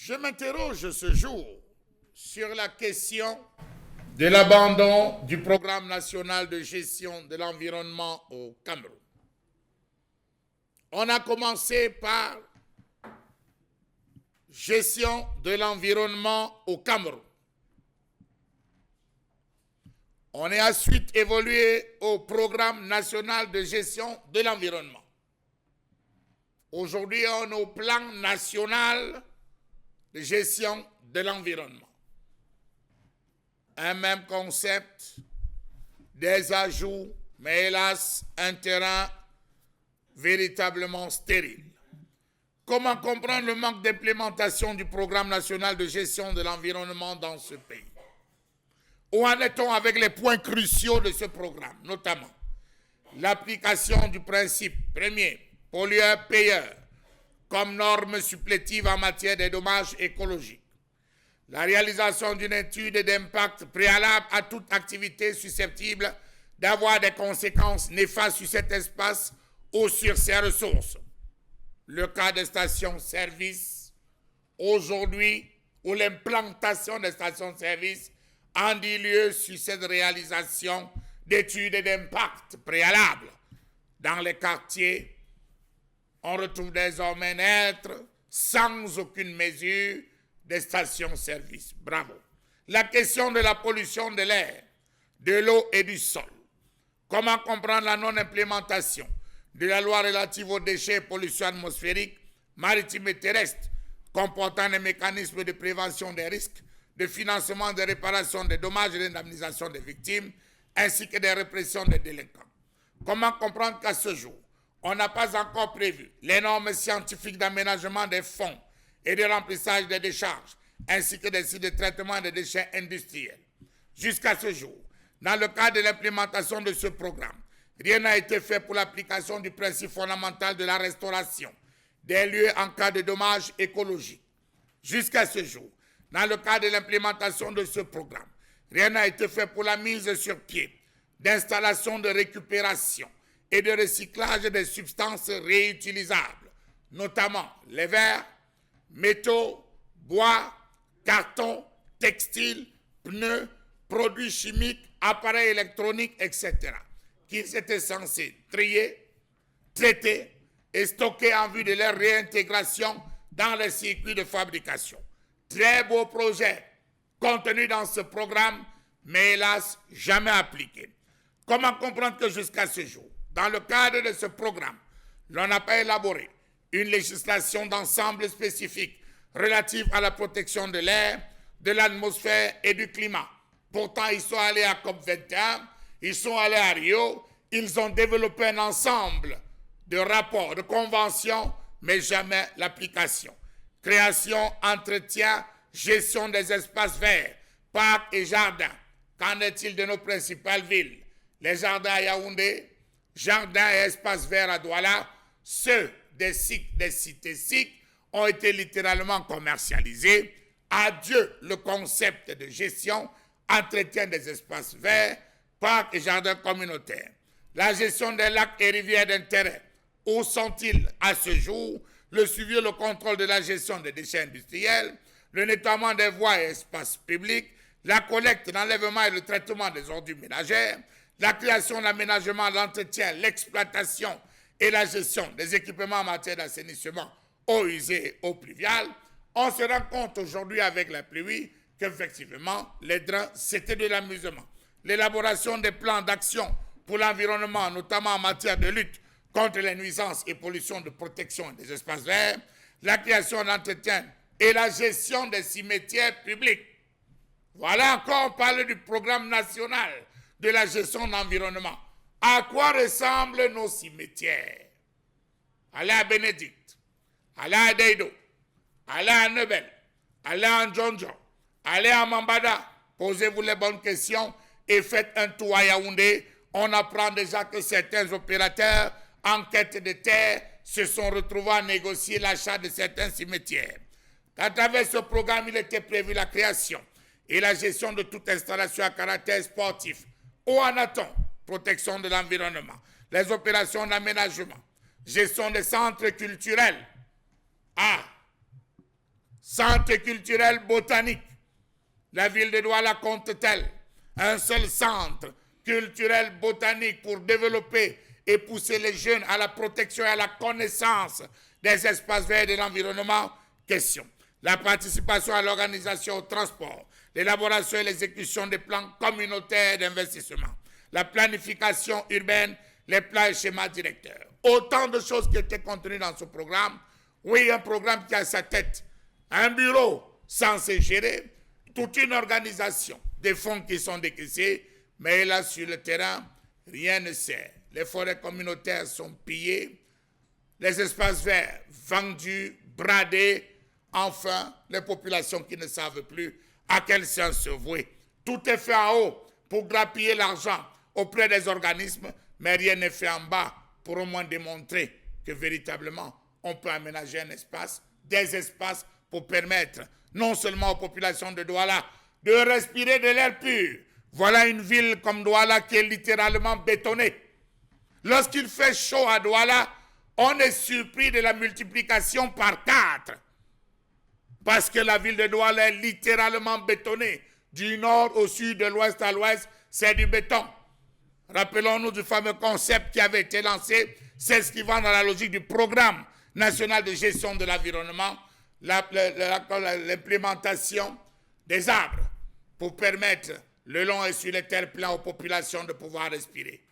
Je m'interroge ce jour sur la question de l'abandon du programme national de gestion de l'environnement au Cameroun. On a commencé par gestion de l'environnement au Cameroun. On est ensuite évolué au programme national de gestion de l'environnement. Aujourd'hui, on est au plan national de gestion de l'environnement. Un même concept, des ajouts, mais hélas, un terrain véritablement stérile. Comment comprendre le manque d'implémentation du programme national de gestion de l'environnement dans ce pays? Où en est-on avec les points cruciaux de ce programme, notamment l'application du principe premier, pollueur-payeur, comme norme supplétive en matière de dommages écologiques, la réalisation d'une étude d'impact préalable à toute activité susceptible d'avoir des conséquences néfastes sur cet espace ou sur ses ressources. Le cas des stations-service, aujourd'hui, où l'implantation des stations-service en dit lieu sur cette réalisation d'études d'impact préalables. Dans les quartiers, on retrouve désormais naître, sans aucune mesure, des stations-service. Bravo. La question de la pollution de l'air, de l'eau et du sol. Comment comprendre la non-implémentation de la loi relative aux déchets et pollution atmosphérique, maritime et terrestre, comportant des mécanismes de prévention des risques, de financement de réparation des dommages et d'indemnisation des victimes, ainsi que des répressions des délinquants. Comment comprendre qu'à ce jour, on n'a pas encore prévu les normes scientifiques d'aménagement des fonds et de remplissage des décharges, ainsi que des sites de traitement des déchets industriels. Jusqu'à ce jour, dans le cadre de l'implémentation de ce programme, rien n'a été fait pour l'application du principe fondamental de la restauration des lieux en cas de dommages écologiques. Jusqu'à ce jour, dans le cadre de l'implémentation de ce programme, rien n'a été fait pour la mise sur pied d'installations de récupération et de recyclage des substances réutilisables, notamment les verres, métaux, bois, carton, textiles, pneus, produits chimiques, appareils électroniques, etc., qui étaient censés trier, traiter et stocker en vue de leur réintégration dans les circuits de fabrication. Très beau projet contenu dans ce programme, mais hélas, jamais appliqué. Comment comprendre que jusqu'à ce jour, dans le cadre de ce programme, l'on n'a pas élaboré une législation d'ensemble spécifique relative à la protection de l'air, de l'atmosphère et du climat? Pourtant, ils sont allés à COP21, ils sont allés à Rio, ils ont développé un ensemble de rapports, de conventions, mais jamais l'application. Création, entretien, gestion des espaces verts, parcs et jardins. Qu'en est-il de nos principales villes? Les jardins à Yaoundé, jardins et espaces verts à Douala, ceux des cités SIC ont été littéralement commercialisés. Adieu le concept de gestion, entretien des espaces verts, parcs et jardins communautaires. La gestion des lacs et rivières d'intérêt. Où sont-ils à ce jour? Le suivi et le contrôle de la gestion des déchets industriels, le nettoiement des voies et espaces publics, la collecte, l'enlèvement et le traitement des ordures ménagères, la création, l'aménagement, l'entretien, l'exploitation et la gestion des équipements en matière d'assainissement, eau usée et eau pluviale. On se rend compte aujourd'hui avec la pluie qu'effectivement, les drains, c'était de l'amusement. L'élaboration des plans d'action pour l'environnement, notamment en matière de lutte contre les nuisances et pollutions de protection des espaces verts, la création d'entretien et la gestion des cimetières publics. Voilà encore, on parle du programme national de la gestion de l'environnement. À quoi ressemblent nos cimetières? Allez à Bénédicte, allez à Deido, allez à Nebel, allez à Njonjo, allez à Mambada, posez-vous les bonnes questions et faites un tour à Yaoundé. On apprend déjà que certains opérateurs en quête de terre se sont retrouvés à négocier l'achat de certains cimetières. À travers ce programme, il était prévu la création et la gestion de toute installation à caractère sportif. Où en a-t-on? Protection de l'environnement, les opérations d'aménagement, gestion des centres culturels. Ah, centre culturel botanique. La ville de Douala compte-t-elle un seul centre culturel botanique pour développer et pousser les jeunes à la protection et à la connaissance des espaces verts et de l'environnement? Question. La participation à l'organisation au transport, l'élaboration et l'exécution des plans communautaires d'investissement, la planification urbaine, les plans et schémas directeurs. Autant de choses qui étaient contenues dans ce programme. Oui, un programme qui a à sa tête un bureau censé gérer toute une organisation, des fonds qui sont décaissés, mais là, sur le terrain, rien ne sert. Les forêts communautaires sont pillées, les espaces verts vendus, bradés, enfin, les populations qui ne savent plus à quel sens se vouer. Tout est fait en haut pour grappiller l'argent auprès des organismes, mais rien n'est fait en bas pour au moins démontrer que véritablement, on peut aménager un espace, des espaces pour permettre non seulement aux populations de Douala de respirer de l'air pur. Voilà une ville comme Douala qui est littéralement bétonnée. Lorsqu'il fait chaud à Douala, on est surpris de la multiplication par 4. Parce que la ville de Douala est littéralement bétonnée. Du nord au sud, de l'ouest à l'ouest, c'est du béton. Rappelons-nous du fameux concept qui avait été lancé, s'inscrivant dans la logique du programme national de gestion de l'environnement, l'implémentation des arbres pour permettre le long et sur les terres plans aux populations de pouvoir respirer.